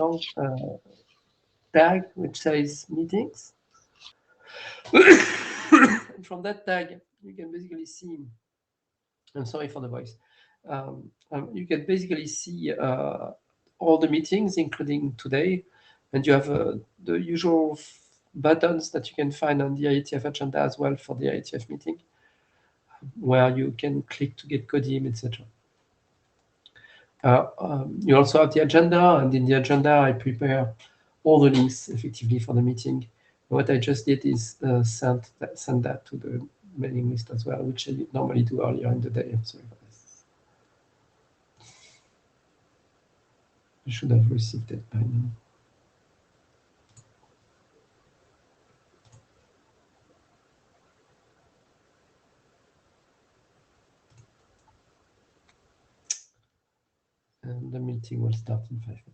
long tag which says meetings. And from that tag, you can basically see, I'm sorry for the voice, you can basically see all the meetings, including today, and you have the usual buttons that you can find on the IETF agenda as well for the IETF meeting, where you can click to get CODIM, etc. You also have the agenda, and in the agenda, I prepare all the links effectively for the meeting. What I just did is send that to the mailing list as well, which I normally do earlier in the day. I'm sorry for this. You should have received it by now. And the meeting will start in 5 minutes.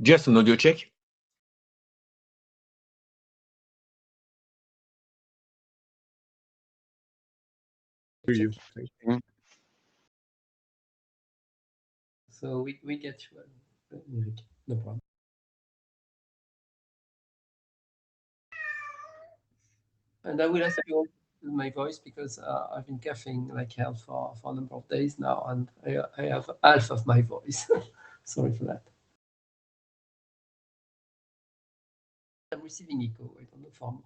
Just an audio check. Hear you. So we get you, Eric. No problem. And I will ask you all my voice because I've been coughing like hell for a number of days now, and I have half of my voice. Sorry for that. I'm receiving echo. I don't know for more.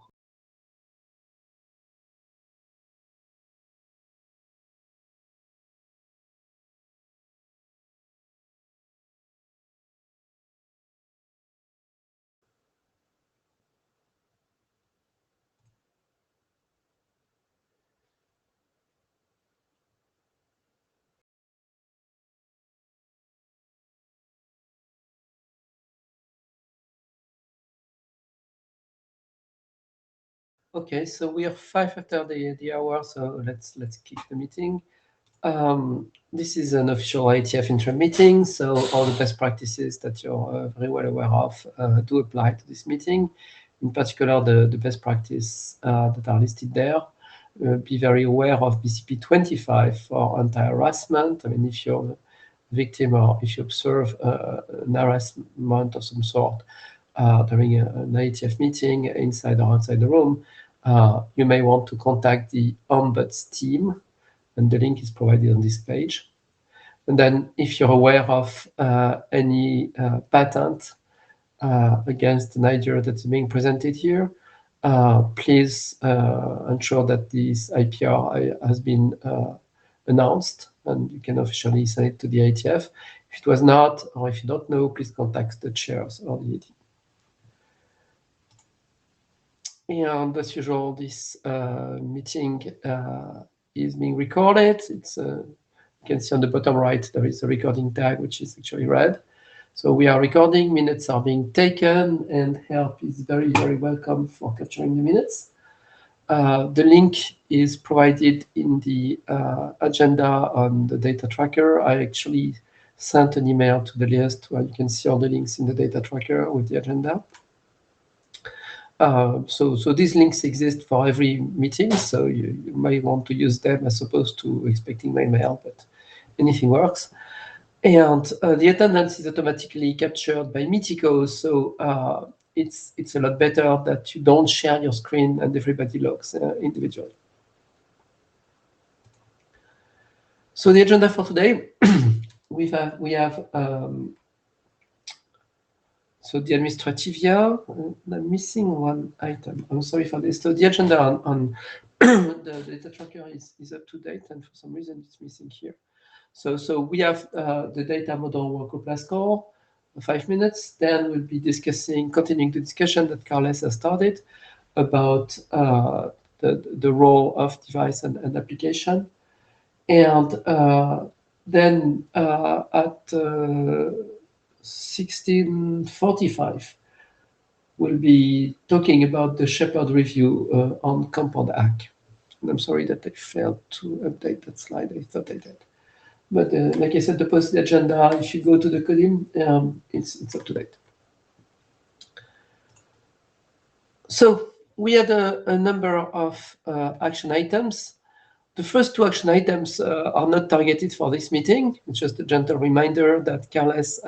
Okay, so we are 5 after the hour, so let's kick the meeting. This is an official IETF interim meeting, so all the best practices that you're very well aware of do apply to this meeting. In particular, the best practice that are listed there. Be very aware of BCP 25 for anti-harassment. I mean, if you're a victim or if you observe an harassment of some sort during an IETF meeting inside or outside the room, you may want to contact the Ombuds team, and the link is provided on this page. And then if you're aware of any patent against an idea that's being presented here, please ensure that this IPR has been announced and you can officially send it to the IETF. If it was not, or if you don't know, please contact the chairs or the AD. And as usual, this meeting is being recorded. It's you can see on the bottom right there is a recording tag which is actually red. So we are recording, minutes are being taken, and help is very, very welcome for capturing the minutes. The link is provided in the agenda on the data tracker. I actually sent an email to the list where you can see all the links in the data tracker with the agenda. So these links exist for every meeting, so you may want to use them as opposed to expecting my mail, but anything works. And the attendance is automatically captured by Mitico, so it's a lot better that you don't share your screen and everybody logs individually. So the agenda for today, we have so the administrativia, I'm missing one item. I'm sorry for this. So the agenda on the data tracker is up to date, and for some reason it's missing here. So we have the data model work group last call, 5 minutes. Then we'll be continuing the discussion that Carles has started about the role of device and application. And then at 16:45, we'll be talking about the Shepherd review on Compound Hack. And I'm sorry that I failed to update that slide. I thought I did. But like I said, the posted agenda, if you go to the Codim, it's up to date. So we had a number of action items. The first two action items are not targeted for this meeting. It's just a gentle reminder that Carles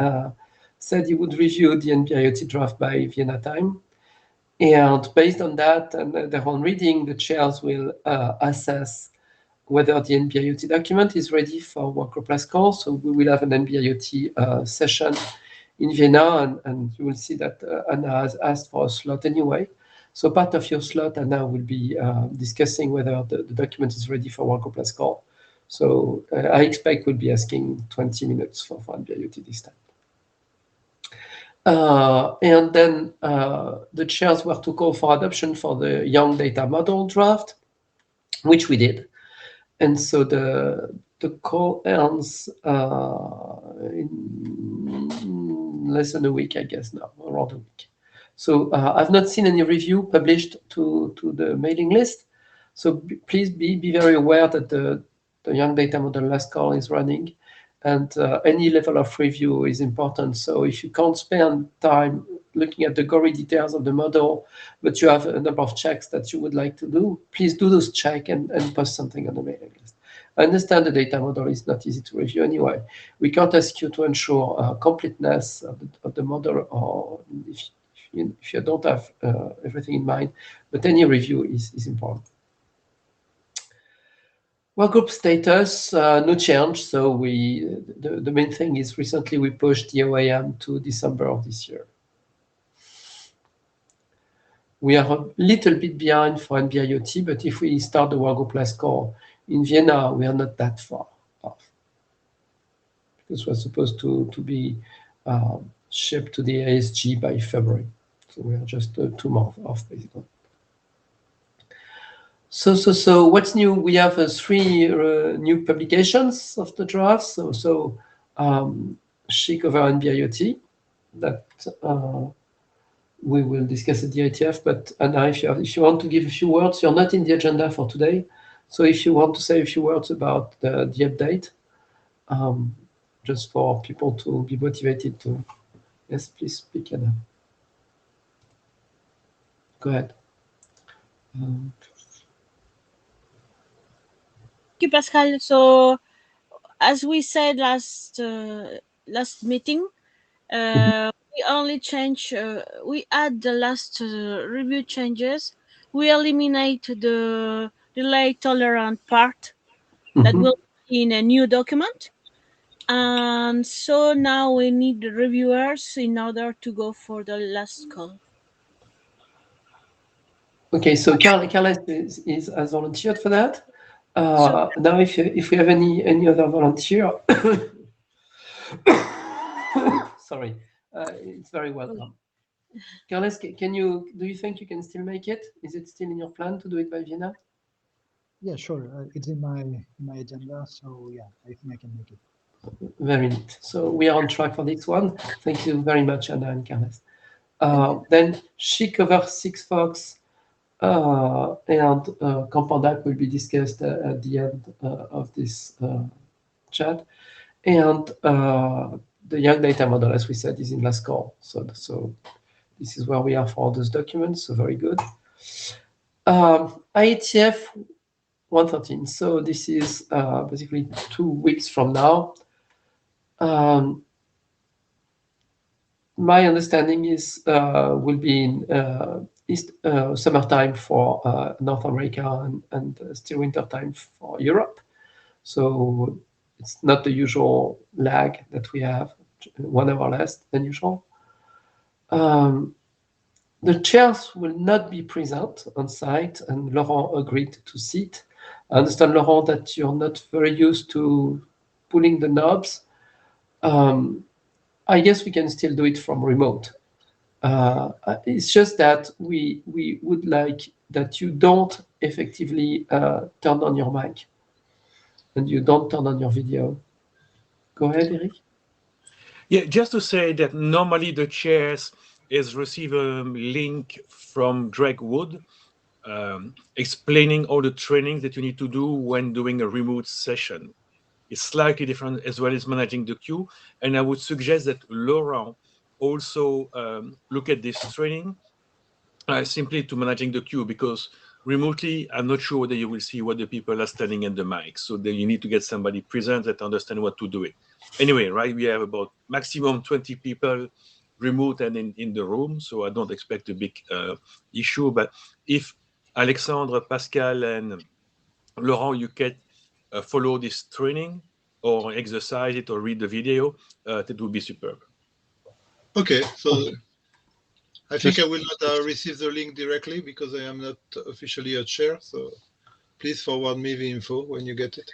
said he would review the NB-IoT draft by Vienna time. And based on that and their own reading, the chairs will assess whether the NB-IoT document is ready for workgroup last call. So we will have an NB-IoT session in Vienna, and you will see that Anna has asked for a slot anyway. So part of your slot, Anna, will be discussing whether the document is ready for workgroup last call. So I expect we'll be asking 20 minutes for NB-IoT this time. And then the chairs were to call for adoption for the young data model draft, which we did. And so the call ends in less than a week, I guess now, around a week. So I've not seen any review published to the mailing list. So please be very aware that the young data model last call is running, and any level of review is important. So if you can't spend time looking at the gory details of the model, but you have a number of checks that you would like to do, please do those checks and post something on the mailing list. I understand the data model is not easy to review anyway. We can't ask you to ensure completeness of the model, or if you don't have everything in mind, but any review is important. Workgroup status, no change. So the main thing is recently we pushed the OAM to December of this year. We are a little bit behind for NB-IoT, but if we start the workgroup last call in Vienna, we are not that far off. This was supposed to be shipped to the ASG by February. So we are just 2 months off, basically. So what's new? We have 3 new publications of the draft. So Chic over NB-IoT, that we will discuss at the IETF. But Anna, if you want to give a few words, you're not in the agenda for today. So if you want to say a few words about the update, just for people to be motivated to, yes, please speak, Anna. Go ahead. Thank you, Pascal. So, as we said last meeting, we only change. We add the last review changes. We eliminate the delay tolerant part that will be in a new document, and so now we need the reviewers in order to go for the last call. Okay, so Carles is as volunteered for that. Now, if we have any other volunteer, sorry, it's very welcome. Carles, do you think you can still make it? Is it still in your plan to do it by Vienna? Yeah, sure. It's in my agenda, so yeah, I think I can make it. Very neat. So we are on track for this one. Thank you very much, Anna and Carles. Then she covers SIGFOX, and Campandac will be discussed at the end of this chat. And the Young Data Model, as we said, is in last call. So this is where we are for all those documents. So very good. IETF 113. So this is basically 2 weeks from now. My understanding is will be in summertime for North America and still winter time for Europe. So it's not the usual lag that we have, 1 hour less than usual. The chairs will not be present on site, and Laurent agreed to sit. I understand, Laurent, that you're not very used to pulling the knobs. I guess we can still do it from remote. It's just that we would like that you don't effectively turn on your mic and you don't turn on your video. Go ahead, Eric. Yeah, just to say that normally the chairs is receive a link from Greg Wood explaining all the training that you need to do when doing a remote session. It's slightly different as well as managing the queue. And I would suggest that Laurent also look at this training simply to managing the queue, because remotely, I'm not sure whether you will see what the people are standing in the mic. So then you need to get somebody present that understand what to do it. Anyway, right, we have about maximum 20 people remote and in the room. So I don't expect a big issue. But if Alexandre, Pascal, and Laurent, you can follow this training or exercise it or read the video, that would be superb. Okay, so I think I will not receive the link directly because I am not officially a chair. So please forward me the info when you get it.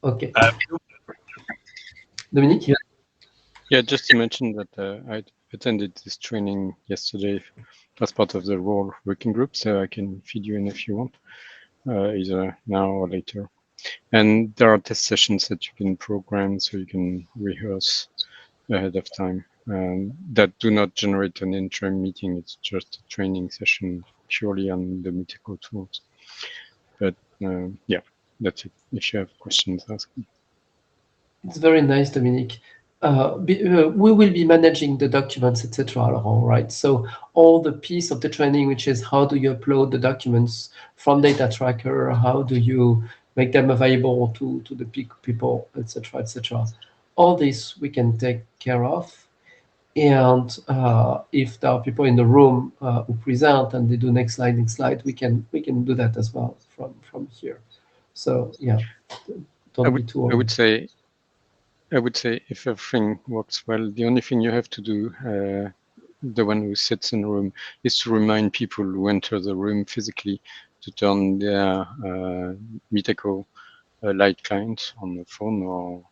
Okay. Dominique? Yeah, just to mention that I attended this training yesterday as part of the role working group, so I can feed you in if you want, either now or later. And there are test sessions that you can program so you can rehearse ahead of time. That do not generate an interim meeting. It's just a training session purely on the mythical tools. But yeah, that's it. If you have questions, ask me. It's very nice, Dominique. We will be managing the documents, etc. Laurent, right? So all the piece of the training, which is how do you upload the documents from data tracker, how do you make them available to the people, etc., etc. All this we can take care of. And if there are people in the room who present and they do next slide, we can do that as well from here. So yeah, don't be too. I would say if everything works well, the only thing you have to do, the one who sits in the room, is to remind people who enter the room physically to turn their Miteco light client on the phone or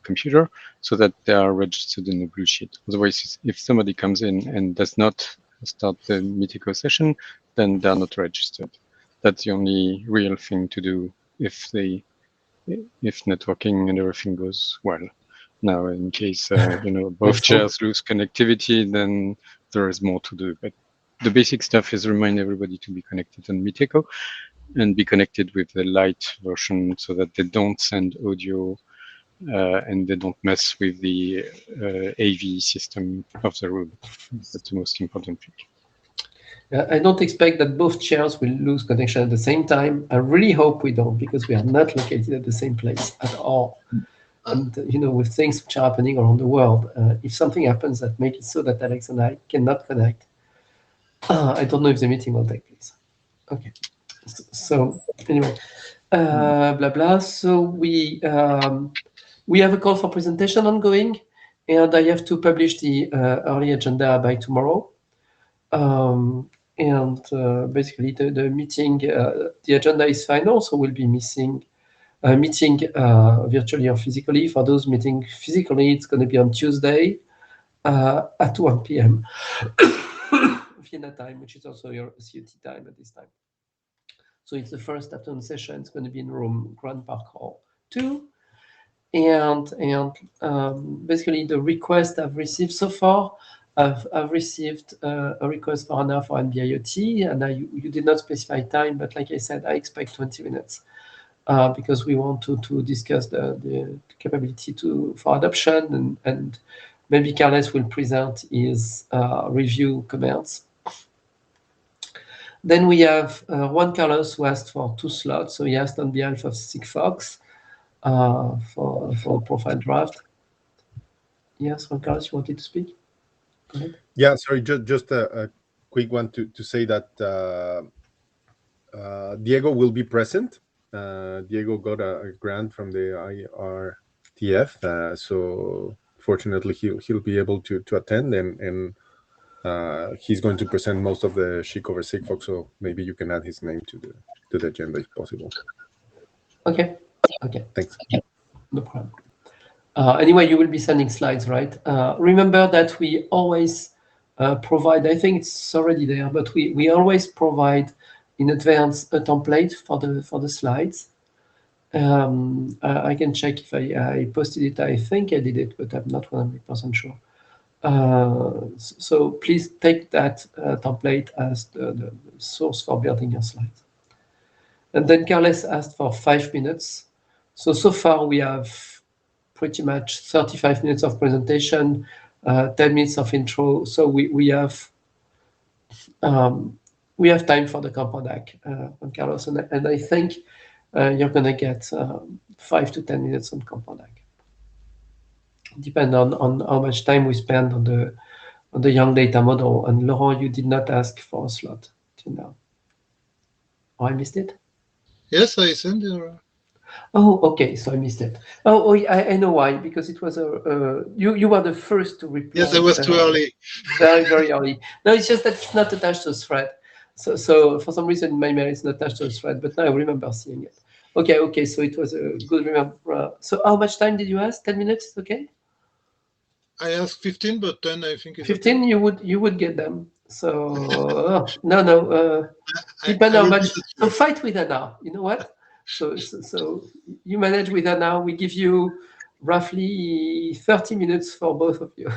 computer so that they are registered in the blue sheet. Otherwise, if somebody comes in and does not start the Miteco session, then they're not registered. That's the only real thing to do if networking and everything goes well. Now, in case both chairs lose connectivity, then there is more to do. But the basic stuff is remind everybody to be connected on Miteco and be connected with the light version so that they don't send audio and they don't mess with the AV system of the room. That's the most important thing. I don't expect that both chairs will lose connection at the same time. I really hope we don't, because we are not located at the same place at all. And with things which are happening around the world, if something happens that makes it so that Alex and I cannot connect, I don't know if the meeting will take place. Okay. So anyway, blah blah. So we have a call for presentation ongoing, and I have to publish the early agenda by tomorrow. And basically the meeting, the agenda is final, so we'll be meeting virtually or physically. For those meeting physically, it's going to be on Tuesday at 1 p.m. Vienna time, which is also your CET time at this time. So it's the first afternoon session. It's going to be in room Grand Park Hall 2. And basically the request I've received so far, I've received a request for an hour for NB-IoT, and you did not specify time, but like I said, I expect 20 minutes because we want to discuss the capability for adoption, and maybe Carles will present his review comments. Then we have Juan Carlos, who asked for 2 slots, so he asked on behalf of Sigfox for the profile draft. Yes, Juan Carlos, you wanted to speak? Go ahead. Yeah, sorry, just a quick one to say that Diego will be present. Diego got a grant from the IETF, so fortunately he'll be able to attend, and he's going to present most of the SHIC over Sigfox, so maybe you can add his name to the agenda if possible. Okay. Thanks. No problem. Anyway, you will be sending slides, right? Remember that we always provide, I think it's already there, but we always provide in advance a template for the slides. I can check if I posted it. I think I did it, but I'm not 100% sure. So please take that template as the source for building your slides. And then Carles asked for 5 minutes. So far we have pretty much 35 minutes of presentation, 10 minutes of intro. So we have time for the Compound on Carlos, and I think you're going to get 5 to 10 minutes on Compound. Depend on how much time we spend on the young data model. And Laurent, you did not ask for a slot till now. Oh, I missed it? Yes, I sent it. Oh, okay. So I missed it. Oh, I know why. Because it was you were the first to reply. Yes, it was too early. Very, very early. No, it's just that it's not attached to a thread. So for some reason in my mail it's not attached to a thread. But now I remember seeing it. Okay. So it was a good remember. So how much time did you ask? 10 minutes? Okay. I asked 15, but 10 I think is 15. Okay. You would get them. So no. Depend how much. So fight with Anna. You know what? So you manage with Anna. We give you roughly 30 minutes for both of you.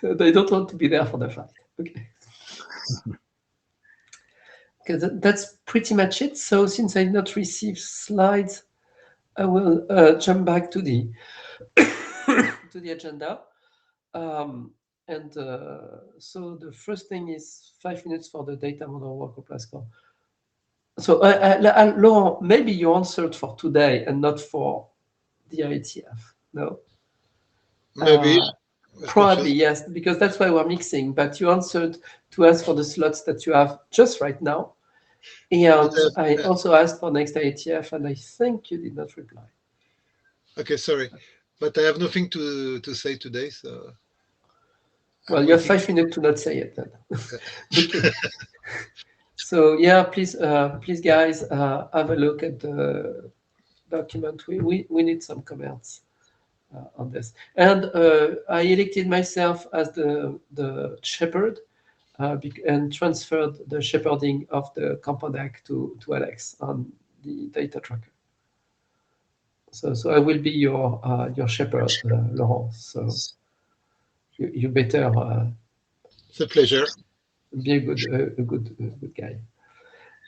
They don't want to be there for the fight. Okay. Okay, that's pretty much it. So since I did not receive slides, I will jump back to the to the agenda. So the first thing is 5 minutes for the data model worker Pascal. So Laurent, maybe you answered for today and not for the IETF. No? Maybe. Probably, yes, because that's why we're mixing. But you answered to ask for the slots that you have just right now. And I also asked for next IETF, and I think you did not reply. Okay, sorry. But I have nothing to say today, so... Well, you have 5 minutes to not say it then. Okay. So yeah, please guys, have a look at the document. We need some comments on this. And I elected myself as the shepherd and transferred the shepherding of the Compound to Alex on the data tracker. So I will be your shepherd, Laurent. So you better It's a pleasure. be a good guy.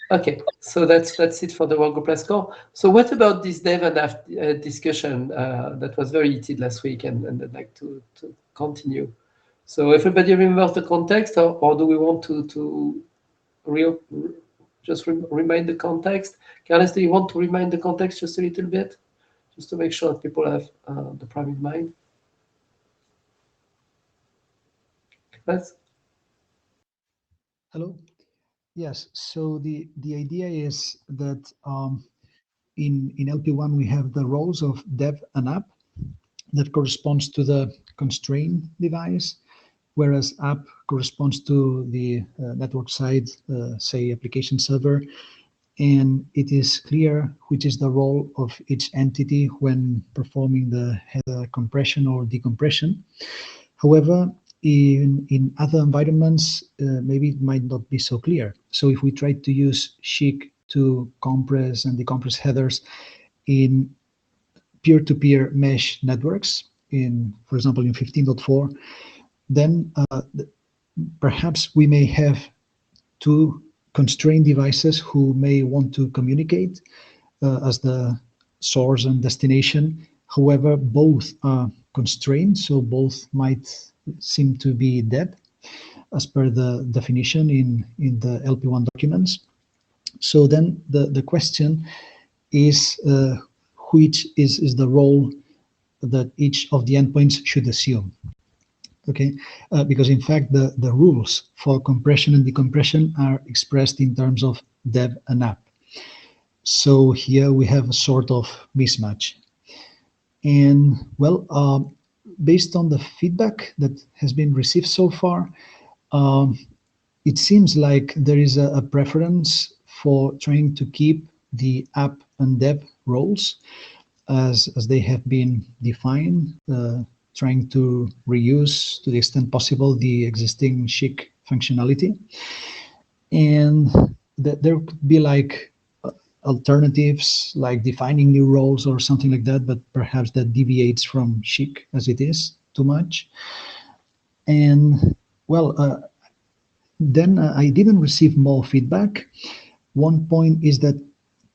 Okay, so that's it for the workgroup last call. So what about this dev and app discussion that was very heated last week, and I'd like to continue. So everybody remembers the context, or do we want to just remind the context? Carlos, do you want to remind the context just a little bit, just to make sure that people have the prime in mind? Carlos? Hello. Yes. So the idea is that in LP1 we have the roles of dev and app that corresponds to the constraint device, whereas app corresponds to the network side, say application server. And it is clear which is the role of each entity when performing the header compression or decompression. However, in other environments, maybe it might not be so clear. So if we try to use SHIC to compress and decompress headers in peer-to-peer mesh networks, for example, in 15.4, then perhaps we may have two constrained devices who may want to communicate as the source and destination. However, both are constrained, so both might seem to be dead as per the definition in the LP1 documents. So then the question is which is the role that each of the endpoints should assume. Okay, because in fact the rules for compression and decompression are expressed in terms of dev and app. So here we have a sort of mismatch. And well, based on the feedback that has been received so far, it seems like there is a preference for trying to keep the app and dev roles as they have been defined, trying to reuse to the extent possible the existing SHIC functionality. And there could be like alternatives like defining new roles or something like that, but perhaps that deviates from SHIC as it is too much. And well, then I didn't receive more feedback. One point is that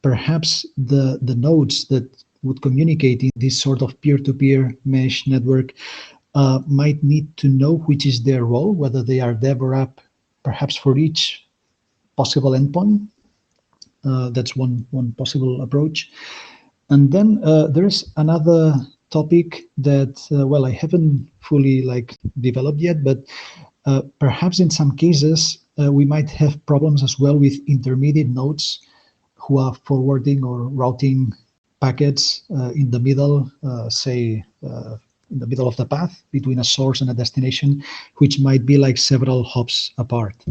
perhaps the nodes that would communicate in this sort of peer-to-peer mesh network might need to know which is their role, whether they are dev or app, perhaps for each possible endpoint. That's one possible approach. And then there's another topic that, well, I haven't fully developed yet, but perhaps in some cases, we might have problems as well with intermediate nodes who are forwarding or routing packets in the middle, say, in the middle of the path between a source and a destination, which might be like several hops apart.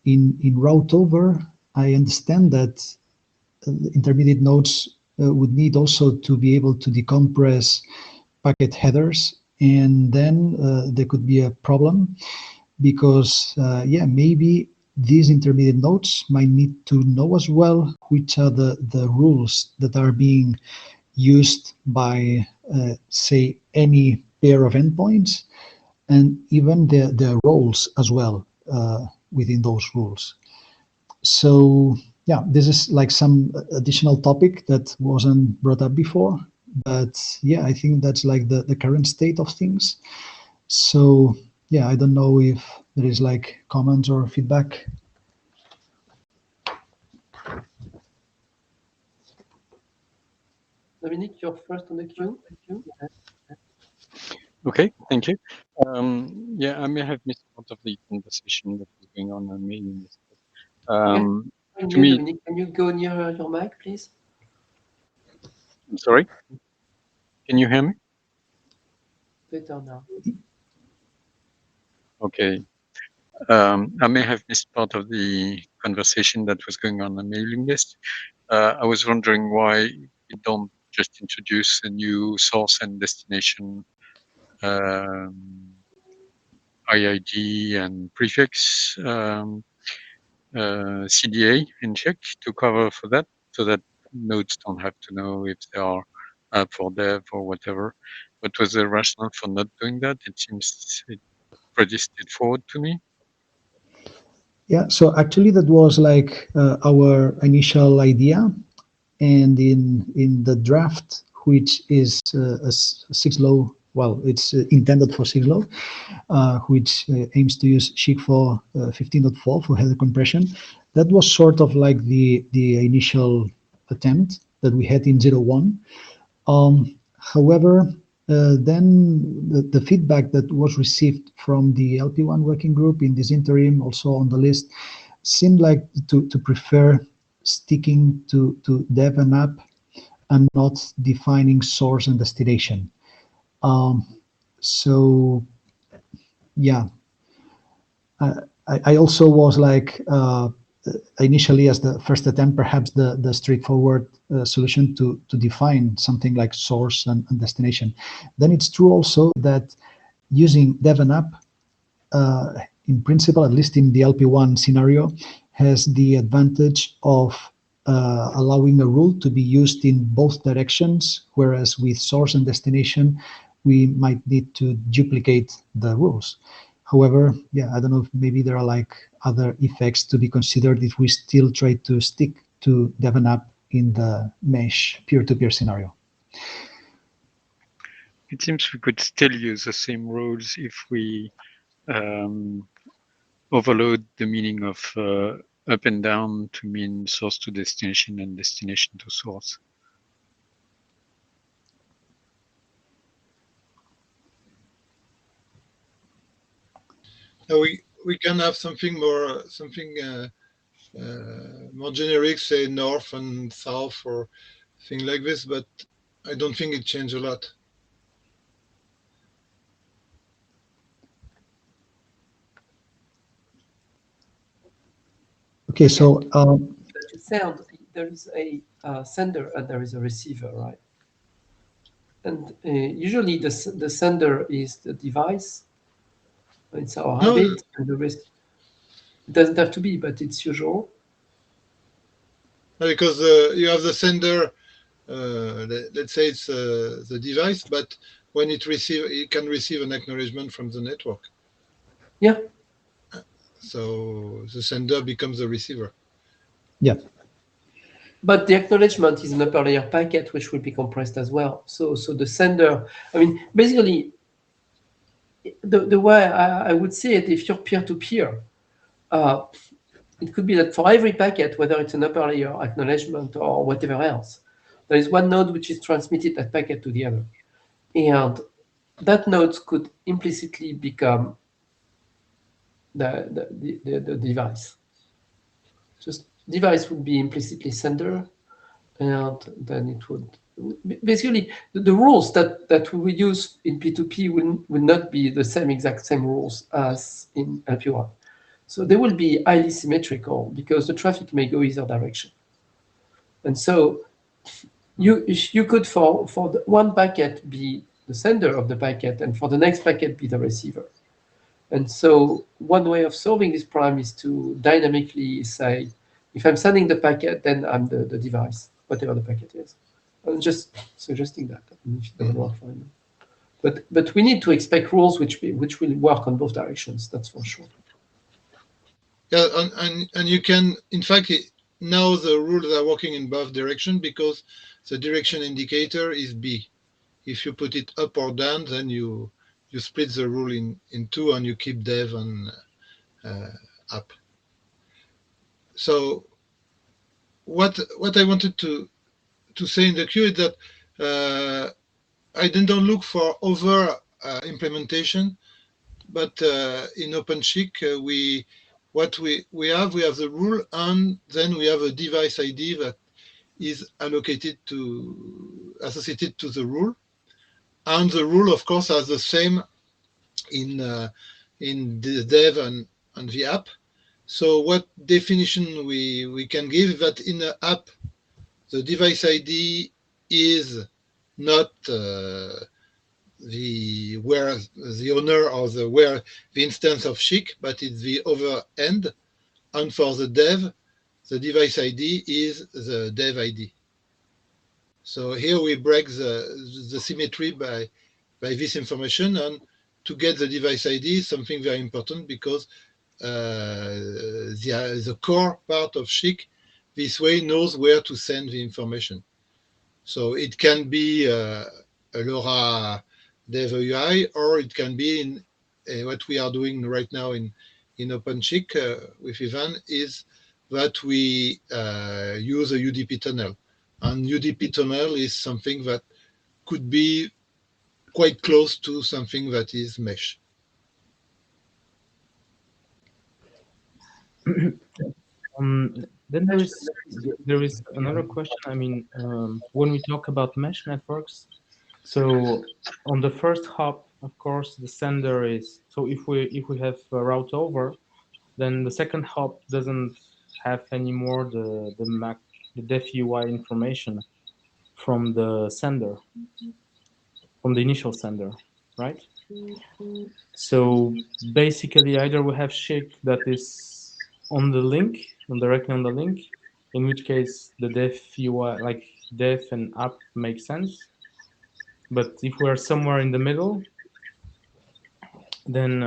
In route over, I understand that intermediate nodes would need also to be able to decompress packet headers, and then there could be a problem because, yeah, maybe these intermediate nodes might need to know as well which are the rules that are being used by, say, any pair of endpoints, and even their roles as well within those rules. So yeah, this is like some additional topic that wasn't brought up before, but yeah, I think that's like the current state of things. So yeah, I don't know if there is like comments or feedback. Dominique, you're first on the queue. Okay, thank you. Yeah, I may have missed part of the conversation that was going on in mailing list. To me, Dominique, can you go near your mic, please? I'm sorry. Can you hear me? Better now. Okay. I may have missed part of the conversation that was going on the mailing list. I was wondering why you don't just introduce a new source and destination IID and prefix CDA in check to cover for that, so that nodes don't have to know if they are app or dev or whatever. What was the rationale for not doing that? It seems pretty straightforward to me. Yeah, so actually that was like our initial idea, and in the draft, which is a 6-law, well, it's intended for 6-law, which aims to use SHIC for 15.4 for header compression. That was sort of like the initial attempt that we had in 01. However, then the feedback that was received from the LP1 working group in this interim, also on the list, seemed like to prefer sticking to dev and app and not defining source and destination. So yeah, I also was like initially, as the first attempt, perhaps the straightforward solution to define something like source and destination. Then it's true also that using dev and app, in principle, at least in the LP1 scenario, has the advantage of allowing a rule to be used in both directions, whereas with source and destination, we might need to duplicate the rules. However, yeah, I don't know if maybe there are like other effects to be considered if we still try to stick to dev and app in the mesh peer-to-peer scenario. It seems we could still use the same rules if we overload the meaning of up and down to mean source to destination and destination to source. We can have something more more generic, say north and south or thing like this, but I don't think it changed a lot. Okay, so there is a sender and there is a receiver, right? And usually the sender is the device. It's our habit, and the rest, it doesn't have to be, but it's usual. Because you have the sender, let's say it's the device, but when it can receive an acknowledgement from the network. Yeah. So the sender becomes the receiver. Yeah. But the acknowledgement is an upper layer packet, which will be compressed as well. So the sender, I mean, basically, the way I would say it, if you're peer-to-peer, it could be that for every packet, whether it's an upper layer acknowledgement or whatever else, there is one node which is transmitted that packet to the other. And that node could implicitly become the device. Just device would be implicitly sender, and then it would basically the rules that we use in P2P will not be the exact same rules as in LP1. So they will be highly symmetrical because the traffic may go either direction. And so you could for the one packet be the sender of the packet, and for the next packet be the receiver. And so one way of solving this problem is to dynamically say, if I'm sending the packet, then I'm the device, whatever the packet is. I'm just suggesting that. If it doesn't work, fine. But we need to expect rules which will work on both directions. That's for sure. Yeah, and you can, in fact, now the rules are working in both directions because the direction indicator is B. If you put it up or down, then you split the rule in two and you keep dev and up. So what I wanted to say in the queue is that I didn't look for over implementation, but in OpenSHIC we have the rule, and then we have a device ID that is associated to the rule, and the rule of course are the same in the dev and the app. So what definition we can give that in the app the device ID is not where the owner or where the instance of SHIC, but it's the other end. And for the dev, the device ID is the dev ID. So here we break the symmetry by this information, and to get the device ID is something very important because the core part of SHIC this way knows where to send the information. So it can be a LoRa Dev UI, or it can be in what we are doing right now in OpenSHIC with Ivan is that we use a UDP tunnel. And UDP tunnel is something that could be quite close to something that is mesh. Then there is another question. I mean, when we talk about mesh networks, so on the first hop, of course, the sender is, so if we have a route over, then the second hop doesn't have anymore the def UI information from the sender, from the initial sender, right? So basically, either we have SHIC that is on the link, directly on the link, in which case the def UI, like def and app, makes sense. But if we are somewhere in the middle, then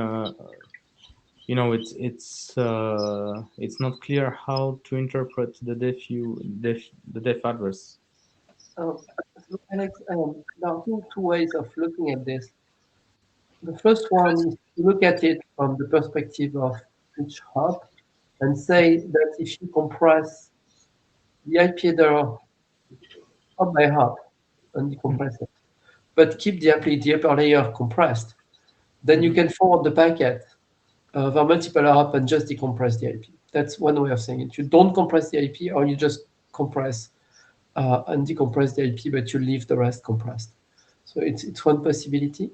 you know, it's not clear how to interpret the def address. So Alex, there are two ways of looking at this. The first one is to look at it from the perspective of each hop and say that if you compress the IP header hop by hop and decompress it, but keep the upper layer compressed, then you can forward the packet over multiple hop and just decompress the IP. That's one way of saying it. You don't compress the IP, or you just compress and decompress the IP, but you leave the rest compressed. So it's one possibility.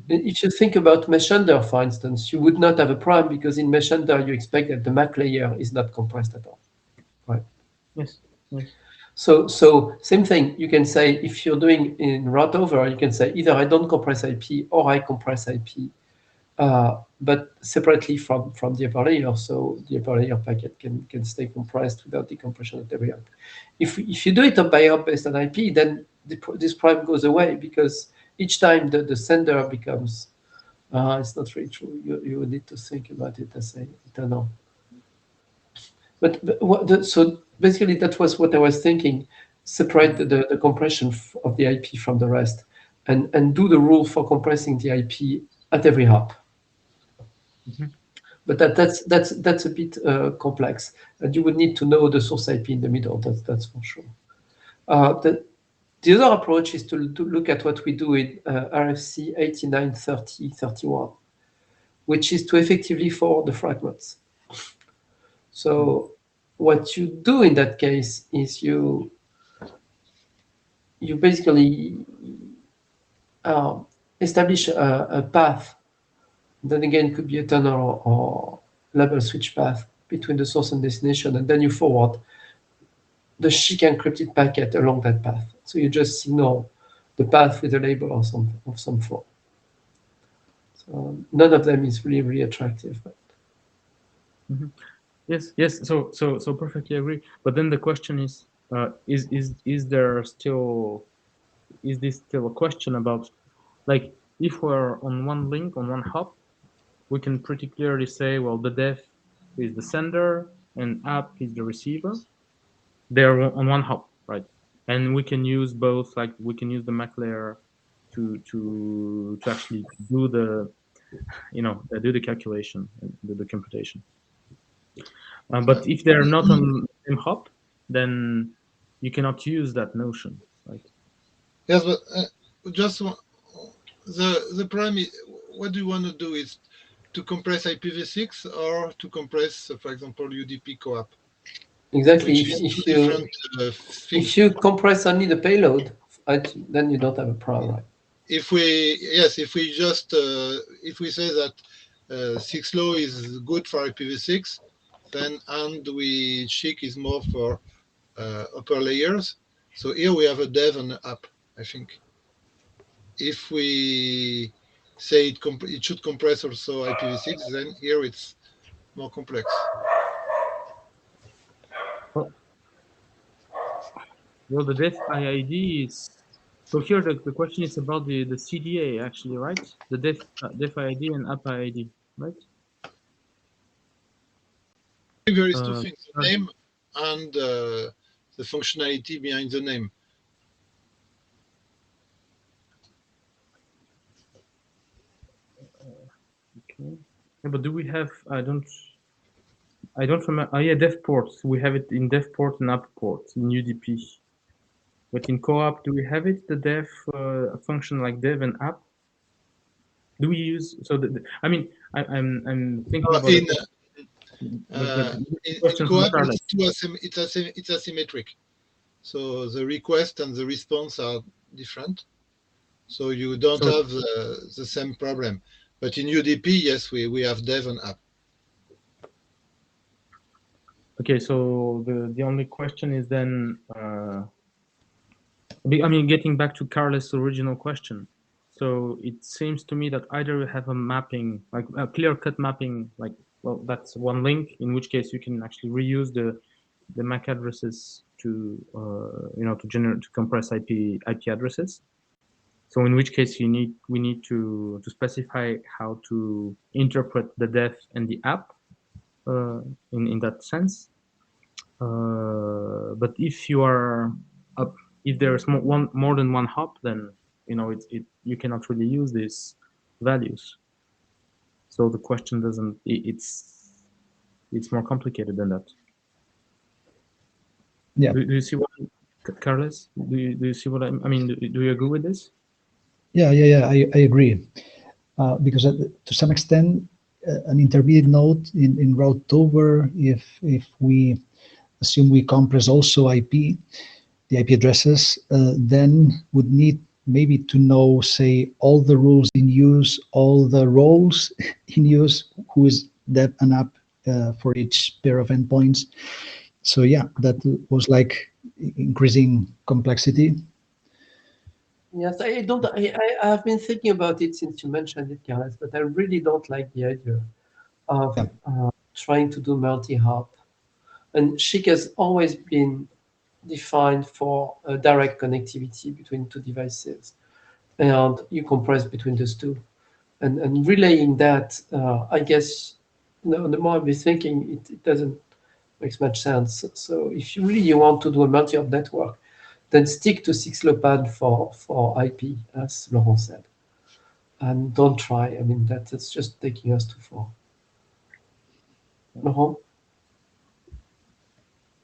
If you think about mesh under, for instance, you would not have a problem because in mesh under you expect that the MAC layer is not compressed at all, right? Yes. Yes. So same thing. You can say if you're doing in route over, you can say either I don't compress IP or I compress IP, but separately from the upper layer, so the upper layer packet can stay compressed without decompression at every hop. If you do it hop by hop based on IP, then this problem goes away because each time the sender becomes, it's not really true. You would need to think about it as a tunnel. So basically that was what I was thinking. Separate the compression of the IP from the rest, and do the rule for compressing the IP at every hop. Mm-hmm. But that's a bit complex, and you would need to know the source IP in the middle. That's for sure. The other approach is to look at what we do in RFC 893031, which is to effectively forward the fragments. So what you do in that case is you basically establish a path. Then again, it could be a tunnel or label switch path between the source and destination, and then you forward the SHIC encrypted packet along that path. So you just signal the path with a label of some form. So none of them is really attractive. But... Mm-hmm. Yes. So perfectly agree. But then the question is this still a question about, like, if we're on one link, on one hop, we can pretty clearly say, well, the def is the sender and app is the receiver. They're on one hop, right? And we can use both, like we can use the MAC layer to actually do the, do the calculation and do the computation. But if they're not on the same hop, then you cannot use that notion, right? Yes, but just the problem is, what do you want to do is to compress IPv6 or to compress, for example, UDP co-op? Exactly. If you compress only the payload, then you don't have a problem, right? If we just if we say that 6LoW is good for IPv6, then SHIC is more for upper layers. So here we have a dev and an app, I think. If we say it should compress also IPv6, then here it's more complex. Well, the def IID is, so here the question is about the CDA actually, right? The def IID and app IID, right? There is two things: the name and the functionality behind the name. Okay. Yeah, but do we have? I don't remember. Oh yeah, dev ports. We have it in dev port and app port in UDP. But in co-op, do we have it? The dev function like dev and app. Do we use so? I mean, I'm thinking about In question from co-op, Carlos. it's asymmetric. So the request and the response are different. So you don't have the same problem. But in UDP, yes, we have dev and app. Okay, so the only question is then, I mean, getting back to Carlos' original question. So it seems to me that either you have a mapping, like a clear-cut mapping, like, well, that's one link, in which case you can actually reuse the MAC addresses to, to compress IP addresses. So in which case we need to specify how to interpret the dev and the app in that sense. But if you are if there's more than one hop, then you cannot really use these values. So the question doesn't. It's more complicated than that. Yeah. Do you see what, Carlos? Do you see what I mean? Do you agree with this? Yeah. I agree. Because to some extent, an intermediate node in route over, if we assume we compress also the IP addresses, then would need maybe to know, say, all the rules in use, all the roles in use, who is dev and app for each pair of endpoints. So yeah, that was like increasing complexity. Yes, I don't. I've been thinking about it since you mentioned it, Carlos, but I really don't like the idea of trying to do multi-hop. And SHIC has always been defined for a direct connectivity between two devices, and you compress between those two. And relaying that, I guess, the more I've been thinking, it doesn't make much sense. So if you really want to do a multi-hop network, then stick to 6LoWPAN for IP, as Laurent said. And don't try. I mean, that's just taking us too far. Laurent?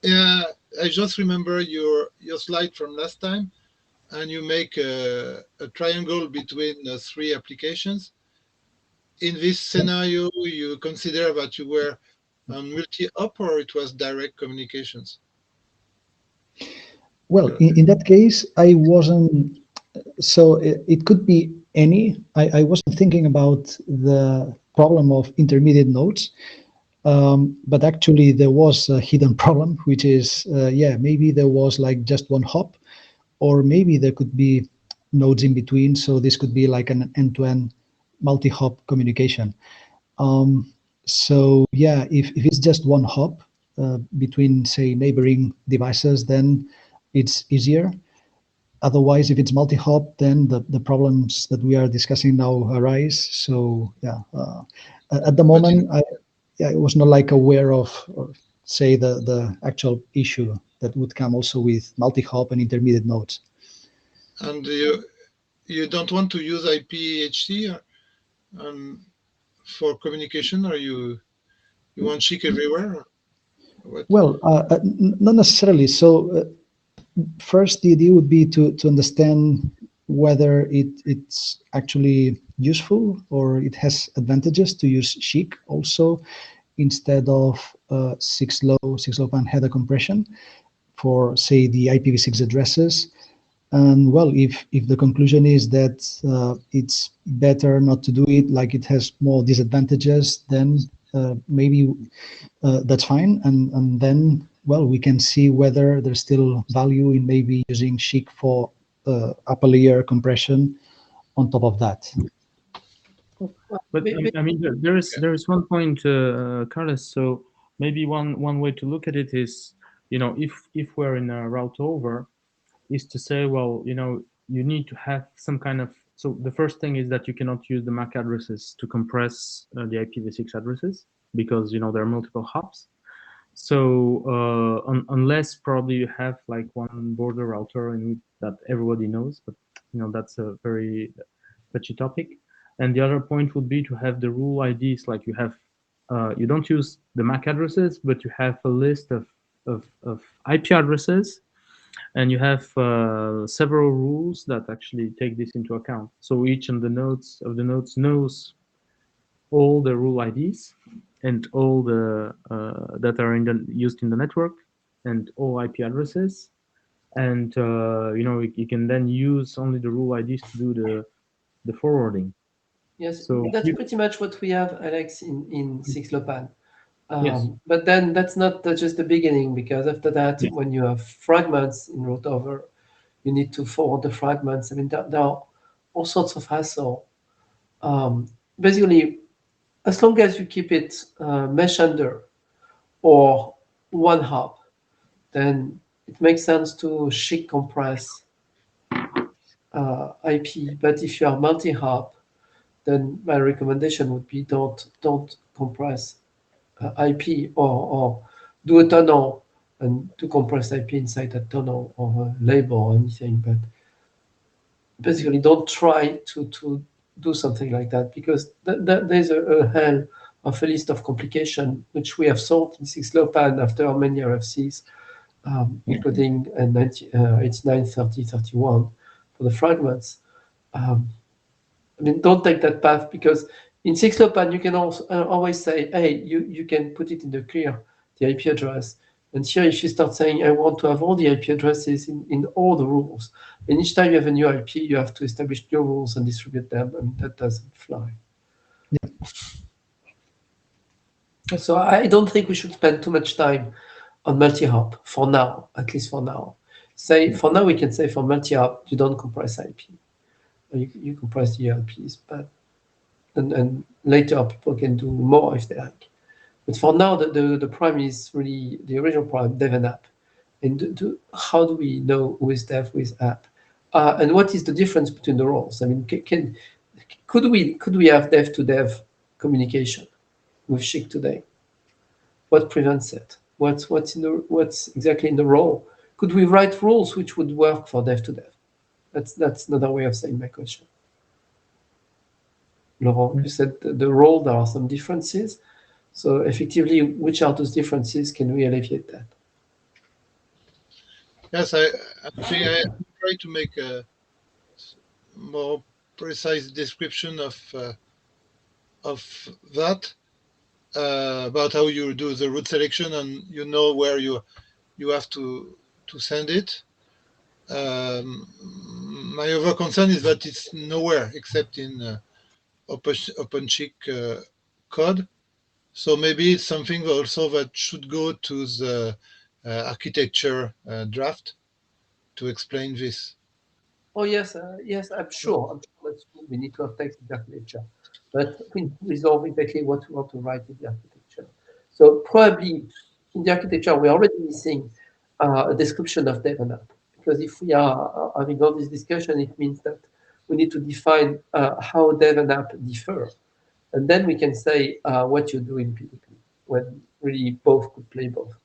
Yeah, I just remember your slide from last time, and you make a triangle between three applications. In this scenario, you consider that you were on multi-hop, or it was direct communications? Well, in that case, I wasn't. So it could be any. I wasn't thinking about the problem of intermediate nodes, but actually there was a hidden problem, which is, maybe there was like just one hop, or maybe there could be nodes in between. So this could be like an end-to-end multi-hop communication. So yeah, if it's just one hop between, say, neighboring devices, then it's easier. Otherwise, if it's multi-hop, then the problems that we are discussing now arise. So yeah, at the moment, I was not like aware of say the actual issue that would come also with multi-hop and intermediate nodes. And you don't want to use IPHC for communication, or you want SHIC everywhere? Well, not necessarily. So first, the idea would be to understand whether it's actually useful or it has advantages to use SHIC also instead of 6LoWPAN header compression for, say, the IPv6 addresses. And well, if the conclusion is that it's better not to do it, like it has more disadvantages, then maybe that's fine. And then, well, we can see whether there's still value in maybe using SHIC for upper layer compression on top of that. But I mean, there is one point, Carlos. So maybe one way to look at it is, if we're in a route over, is to say, well, you need to have some kind of, so the first thing is that you cannot use the MAC addresses to compress the IPv6 addresses, because there are multiple hops. So unless probably you have like one border router in that everybody knows, but that's a very touchy topic. And the other point would be to have the rule IDs, like you have, you don't use the MAC addresses, but you have a list of IP addresses, and you have several rules that actually take this into account. So each of the nodes knows all the rule IDs and all the that are used in the network, and all IP addresses, and you can then use only the rule IDs to do the forwarding. Yes, So that's pretty much what we have, Alex, in 6LoWPAN. Yes. But then that's not just the beginning, because after that, Yeah. when you have fragments in route over, you need to forward the fragments. I mean, there are all sorts of hassle. Basically, as long as you keep it mesh under or one hop, then it makes sense to SHIC compress IP. But if you are multi-hop, then my recommendation would be don't compress IP, or do a tunnel and to compress IP inside a tunnel or a label or anything. But basically, don't try to do something like that, because there's a hell of a list of complications which we have solved in 6LoWPAN after many RFCs, including 893031 for the fragments. I mean, don't take that path, because in 6LoWPAN you can also always say, hey, you can put it in the clear, the IP address. And here, if you start saying, I want to have all the IP addresses in all the rules, and each time you have a new IP, you have to establish new rules and distribute them. I mean, that doesn't fly. Yeah. So I don't think we should spend too much time on multi-hop for now, at least for now. For now, we can say for multi-hop, you don't compress IP. You compress the ELPs, but and later people can do more if they like. But for now, the prime is really the original prime, dev and app. And how do we know who is dev, who is app? And what is the difference between the roles? I mean, could we have dev to dev communication with SHIC today? What prevents it? What's exactly in the role? Could we write rules which would work for dev to dev? That's another way of saying my question. Laurent, you said the role, there are some differences. So effectively, which are those differences? Can we alleviate that? Yes, I try to make a more precise description of that, about how you do the route selection, and where you have to send it. My other concern is that it's nowhere except in OpenShift code. So maybe it's something also that should go to the architecture draft to explain this. Oh yes, I'm sure we need to update the architecture, but we resolve exactly what we want to write in the architecture. So probably in the architecture we're already missing a description of dev and app, because if we are having all this discussion, it means that we need to define how dev and app differ, and then we can say what you do in PDP, when really both could play both.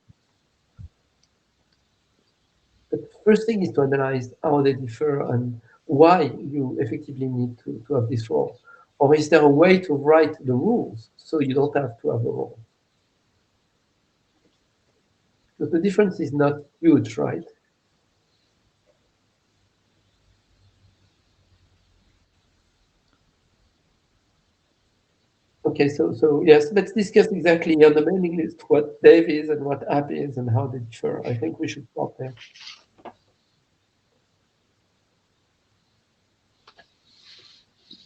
The first thing is to analyze how they differ and why you effectively need to have this role. Or is there a way to write the rules so you don't have to have a role? Because the difference is not huge, right? Okay, so yes, let's discuss exactly on the mailing list what dev is and what app is and how they differ. I think we should start there.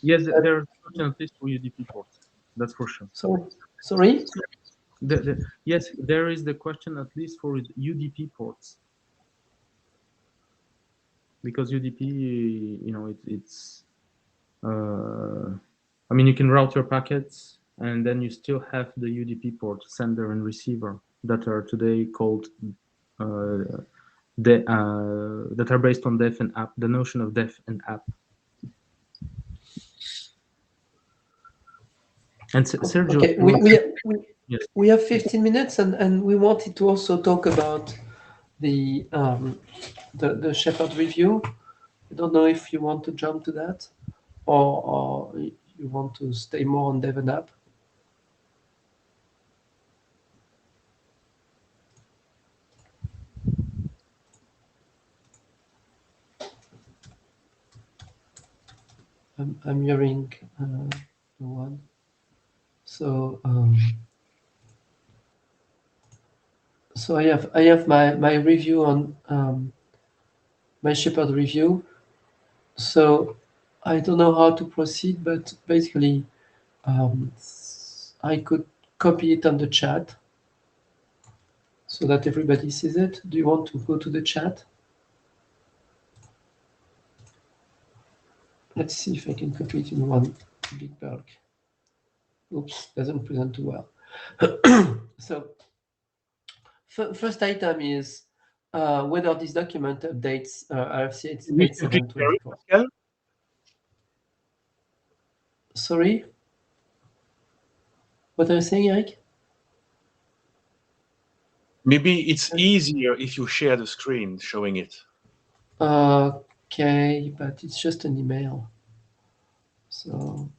Yes, there are at for UDP ports. That's for sure. Sorry? Yes, there is the question at least for UDP ports. Because UDP, it's I mean, you can route your packets, and then you still have the UDP port, sender and receiver, that are today called that are based on def and app, the notion of def and app. And Sergio, Okay, yes. we have 15 minutes, and we wanted to also talk about the Shepherd review. I don't know if you want to jump to that, or you want to stay more on Dev and App. I'm hearing no one. So so I have my review on my Shepherd review. So I don't know how to proceed, but basically I could copy it on the chat so that everybody sees it. Do you want to go to the chat? Let's see if I can copy it in one big bulk. Oops, doesn't present too well. So first item is whether this document updates RFC 8724. Sorry? What are you saying, Eric? Maybe it's easier if you share the screen showing it. Okay, but it's just an email. So,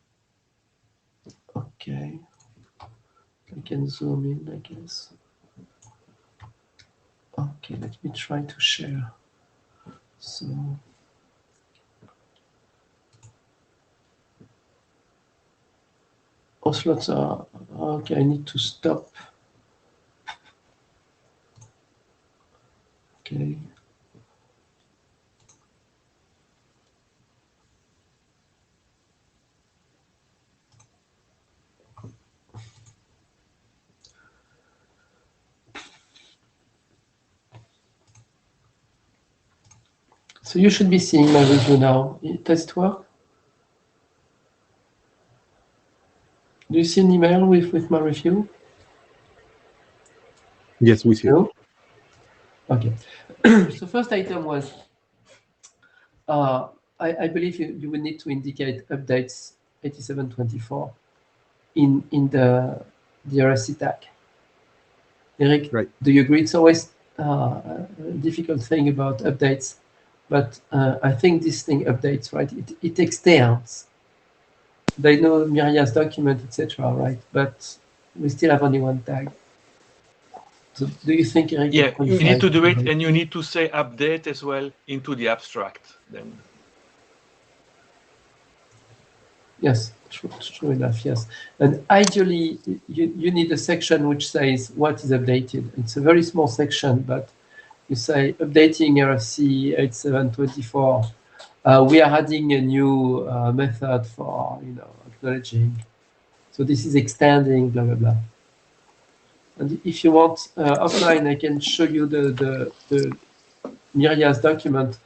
okay. I can zoom in, I guess. Okay, let me try to share. So, slots are, okay, I need to stop. Okay. So you should be seeing my review now. Does it work? Do you see an email with my review? Yes, we see it. No? Okay. So first item was, I believe you will need to indicate updates 8724 in the RFC tag. Eric, Right. do you agree? It's always a difficult thing about updates, but I think this thing updates, right? It extends. They know Miria's document, etc., right? But we still have only one tag. So do you think, Eric? Yeah, you need to do it, and you need to say update as well into the abstract then. Yes, true enough, yes. And ideally, you need a section which says what is updated. It's a very small section, but you say updating RFC 8724. We are adding a new method for acknowledging. So this is extending, blah, blah, blah. And if you want offline, I can show you the Miria's document.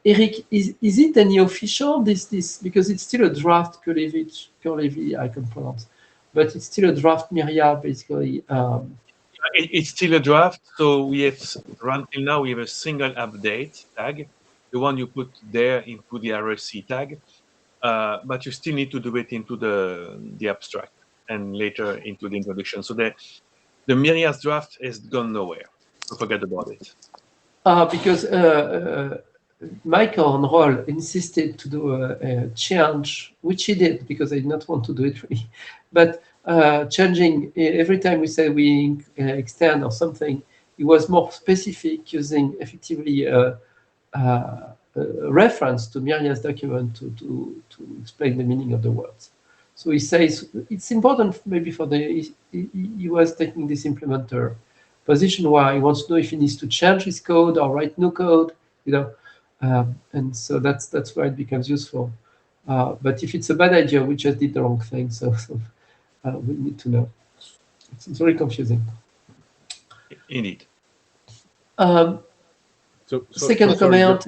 Eric, is it any official, this because it's still a draft Kurlevy, I can pronounce, but it's still a draft Miria, basically. It's still a draft, so we have run till now. We have a single update tag, the one you put there into the RFC tag, but you still need to do it into the abstract and later into the introduction. So the Miria's draft has gone nowhere. So forget about it. Because Michael on roll insisted to do a change, which he did because I did not want to do it really. But changing every time we say we extend or something, it was more specific, using effectively a reference to Miria's document to explain the meaning of the words. So he says it's important maybe for he was taking this implementer position where he wants to know if he needs to change his code or write new code, and so that's where it becomes useful. But if it's a bad idea, we just did the wrong thing. So we need to know. It's very confusing. Indeed. Second comment.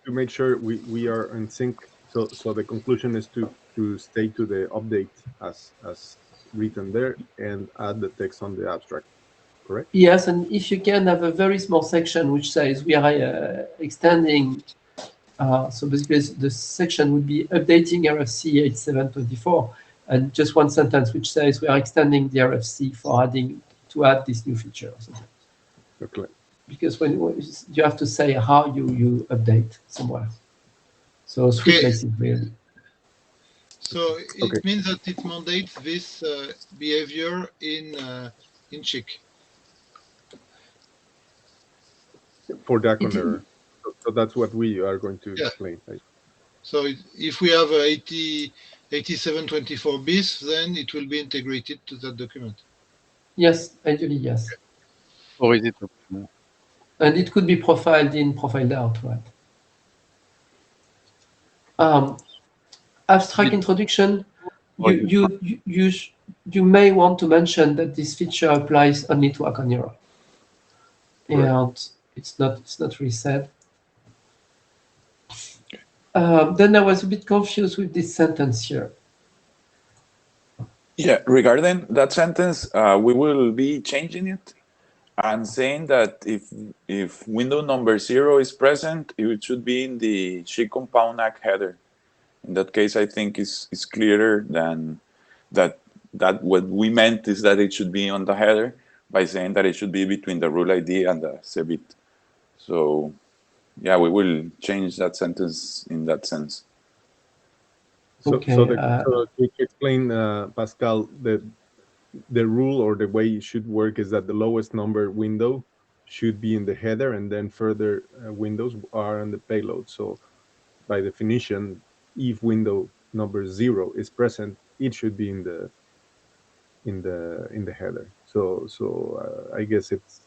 To make sure we are in sync. So the conclusion is to stay to the update as written there and add the text on the abstract. correct? Yes, and if you can have a very small section which says we are extending, so basically the section would be updating RFC 8724, and just one sentence which says we are extending the RFC for to add this new feature. Okay. Because when you have to say how you update somewhere. So three places really. So it Okay. means that it mandates this behavior in CHIC. For DACON error. So that's what we are going to explain. Right? So if we have 8724 bis, then it will be integrated to that document. Yes, ideally yes. Or is it optional? And it could be profiled in, profiled out, right? Abstract introduction. You may want to mention that this feature applies only to Akonira, and it's not really said. Then I was a bit confused with this sentence here. Yeah, regarding that sentence, we will be changing it and saying that if window number 0 is present, it should be in the SHIC compound ACK header. In that case, I think it's clearer than that what we meant is that it should be on the header by saying that it should be between the rule ID and the CBIT. So yeah, we will change that sentence in that sense. So, Okay, so to explain, Pascal, the rule or the way it should work is that the lowest number window should be in the header, and then further windows are on the payload. So by definition, if window number 0 is present, it should be in the header. So I guess it's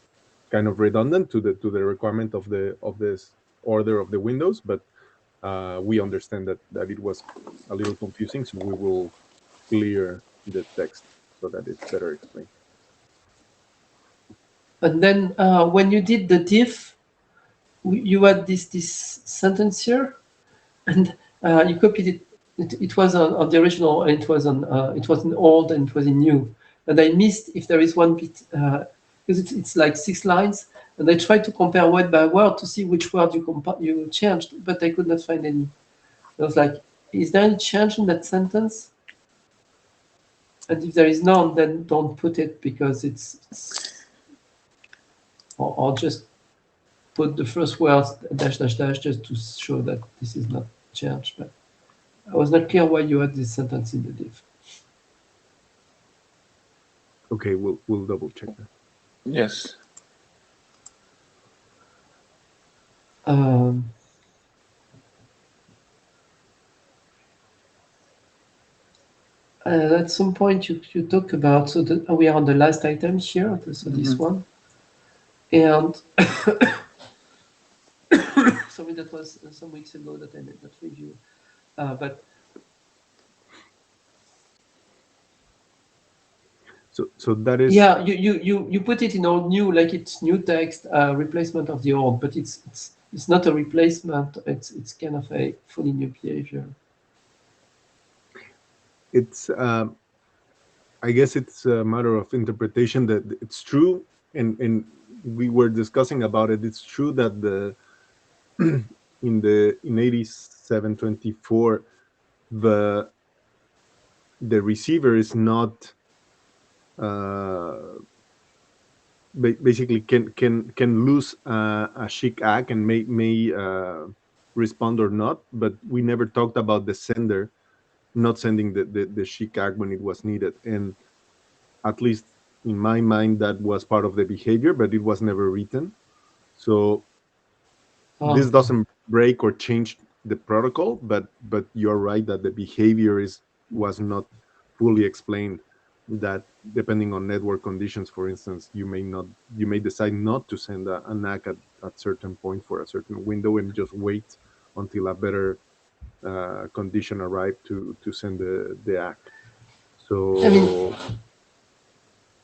kind of redundant to the requirement of this order of the windows, but we understand that it was a little confusing, so we will clear the text so that it's better explained. And then when you did the diff, you had this sentence here, and you copied it. It was on the original, and it was in old, and it was in new. And I missed if there is one bit because it's like 6 lines, and I tried to compare word by word to see which word you changed, but I could not find any. I was like, is there any change in that sentence? And if there is none, then don't put it, because it's or just put the first words dash dash dash just to show that this is not changed. But I was not clear why you had this sentence in the diff. Okay, we'll double check that. Yes. At some point you talk about, so we are on the last item here, so this one, and sorry, that was some weeks ago that I made that review, but so that is, yeah, you put it in all new, like it's new text, replacement of the old, but it's not a replacement, it's kind of a fully new behavior. It's I guess it's a matter of interpretation. That it's true, and we were discussing about it. It's true that in 8724 the receiver is not basically can lose a SHIC ACK and may respond or not, but we never talked about the sender not sending the SHIC ACK when it was needed. And at least in my mind, that was part of the behavior, but it was never written. So this doesn't break or change the protocol, but you're right that the behavior was not fully explained. That depending on network conditions, for instance, you may decide not to send an ACK at certain point for a certain window and just wait until a better condition arrived to send the ACK. So I mean,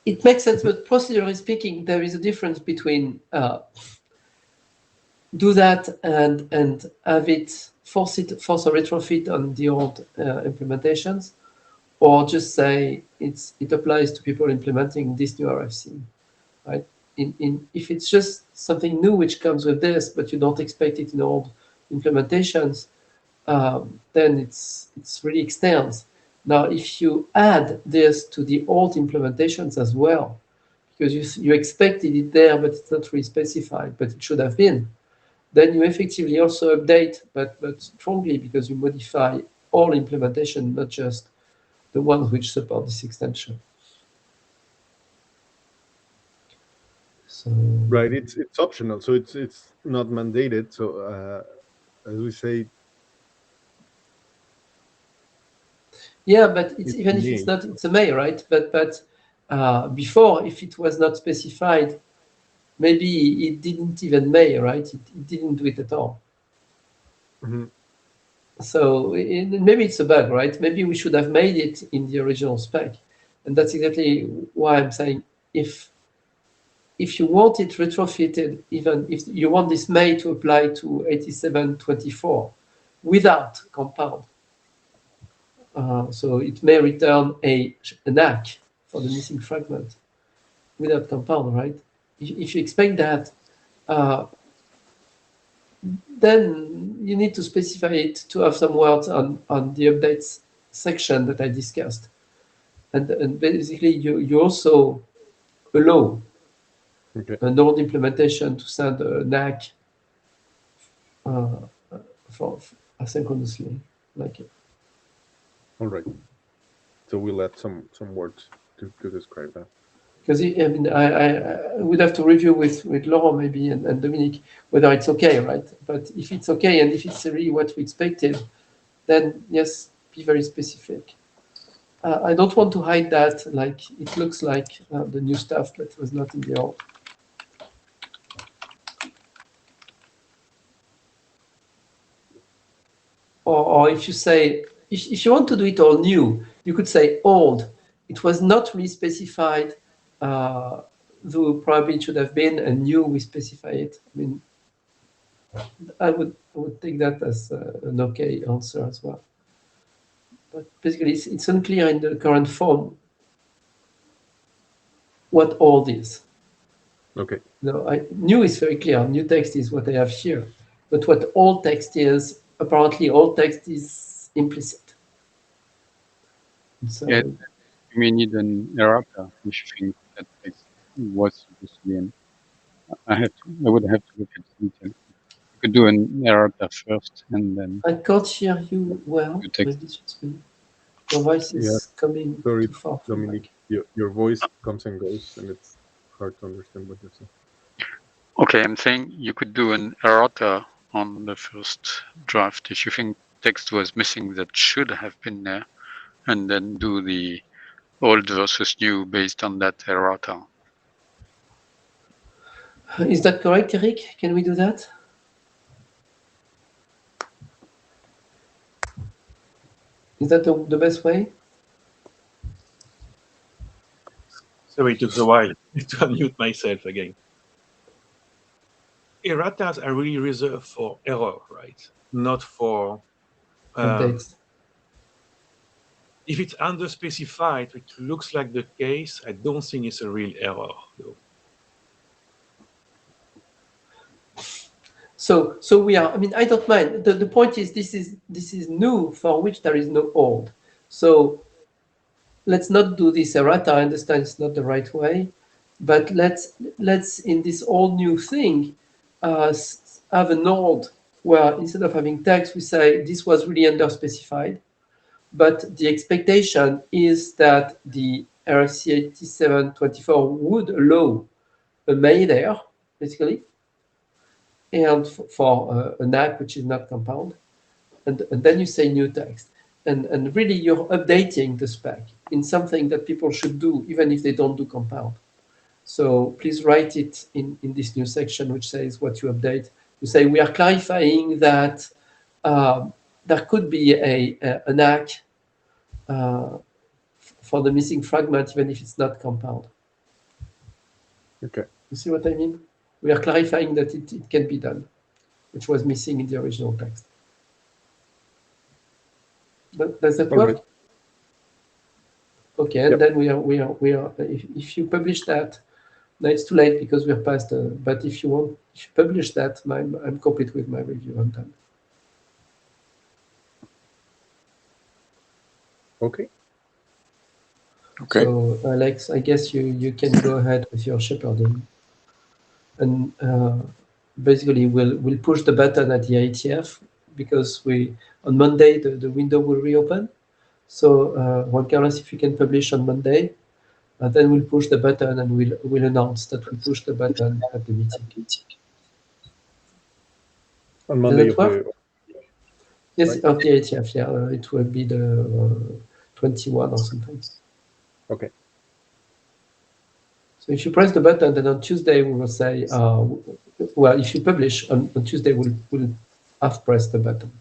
it makes sense, but procedurally speaking, there is a difference between do that and have it force a retrofit on the old implementations, or just say it applies to people implementing this new RFC. right? If it's just something new which comes with this, but you don't expect it in old implementations, then it's really extends. Now, if you add this to the old implementations as well, because you expected it there, but it's not really specified, but it should have been, then you effectively also update, but strongly, because you modify all implementation, not just the ones which support this extension. So Right, it's optional, so it's not mandated. So as we say, yeah, but it's it's even if may. it's not, it's a may, right? But before, if it was not specified, maybe it didn't even may, right? It didn't do it at all. Mm-hmm. So maybe it's a bug, right? Maybe we should have made it in the original spec, and that's exactly why I'm saying if you want it retrofitted, even if you want this may to apply to 8724 without compound, so it may return an ACK for the missing fragment without compound, right? If you expect that, then you need to specify it to have some words on the updates section that I discussed. And basically, you also allow an old implementation to send a NAC for asynchronously, like it. All right. So we'll add some words to describe that. Because I mean, I would have to review with Laurent maybe and Dominique whether it's okay, right? But if it's okay and if it's really what we expected, then yes, be very specific. I don't want to hide that, like it looks like the new stuff, but was not in the old. Or if you say, if you want to do it all new, you could say old. It was not really specified, though probably it should have been, and new we specify it. I mean, I would take that as an okay answer as well. But basically, it's unclear in the current form what old is. Okay. No, new is very clear. New text is what I have here. But what old text is, apparently old text is implicit. So, yeah, you may need an errata if you think that text was supposed to be in. I would have to look at the detail. You could do an errata first and then. I can't hear you well. Maybe your voice is coming too far. Dominique, your voice comes and goes, and it's hard to understand what you're saying. Okay, I'm saying you could do an errata on the first draft if you think text was missing that should have been there, and then do the old versus new based on that errata. Is that correct, Eric? Can we do that? Is that the best way? Sorry, it took a while to unmute myself again. Erratas are really reserved for error, right? Not for updates. If it's underspecified, which looks like the case, I don't think it's a real error, though. So we are. I mean, I don't mind. The point is, this is new for which there is no old. So let's not do this errata. I understand it's not the right way, but let's in this old new thing have an old where instead of having text, we say this was really underspecified. But the expectation is that the RFC 8724 would allow a may there, basically, and for an ACK which is not compound. And then you say new text. And really you're updating the spec in something that people should do, even if they don't do compound. So please write it in this new section, which says what you update. You say, we are clarifying that there could be an ACK for the missing fragment, even if it's not compound. Okay. You see what I mean? We are clarifying that it can be done, which was missing in the original text. But does that work? Right. Okay, and then we are. If you publish that, No, it's too late because we're past. But if you want, if you publish that, I'm complete with my review. I'm done. Okay. Okay. So, Alex, I guess you can go ahead with your shepherding, and basically we'll push the button at the IETF because on Monday the window will reopen. So, Juan Carlos, if you can publish on Monday, then we'll push the button and we'll announce that we push the button at the meeting. On Monday of work? the Yes, right? of the IETF. Yeah, it will be the 21 or something. Okay. So if you press the button, then on Tuesday we will say, well, if you publish on Tuesday, we'll have pressed the button.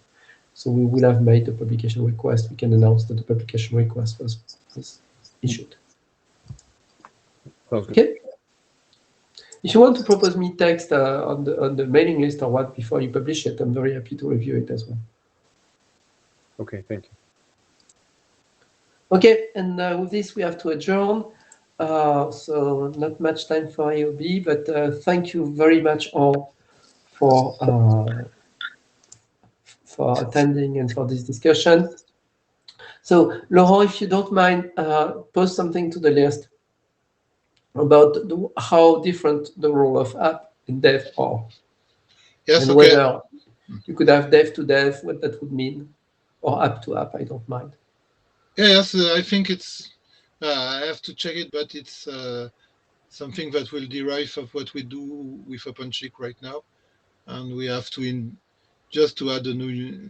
So we will have made the publication request. We can announce that the publication request was issued. Okay. If you want to propose me text on the mailing list or what before you publish it, I'm very happy to review it as well. Okay, thank you. Okay, and with this we have to adjourn. So not much time for IOB, but thank you very much all for attending and for this discussion. So Laurent, if you don't mind, post something to the list about how different the role of app and dev are. Yes, and okay. Whether you could have dev to dev, what that would mean, or app to app, I don't mind. Yeah, yes, I think it's, I have to check it, but it's something that will derive of what we do with OpenShift right now. And we have to, just to add a new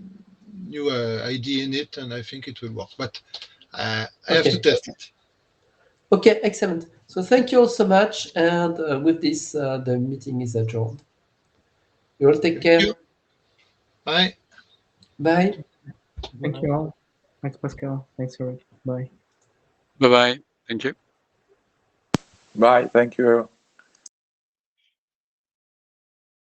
ID in it, and I think it will work. But I have to test it. Okay, excellent. So thank you all so much. And with this, the meeting is adjourned. You all take care. Bye. Bye. Thank you all. Thanks, Pascal. Thanks, Eric. Bye. Bye-bye. Thank you. Bye. Thank you.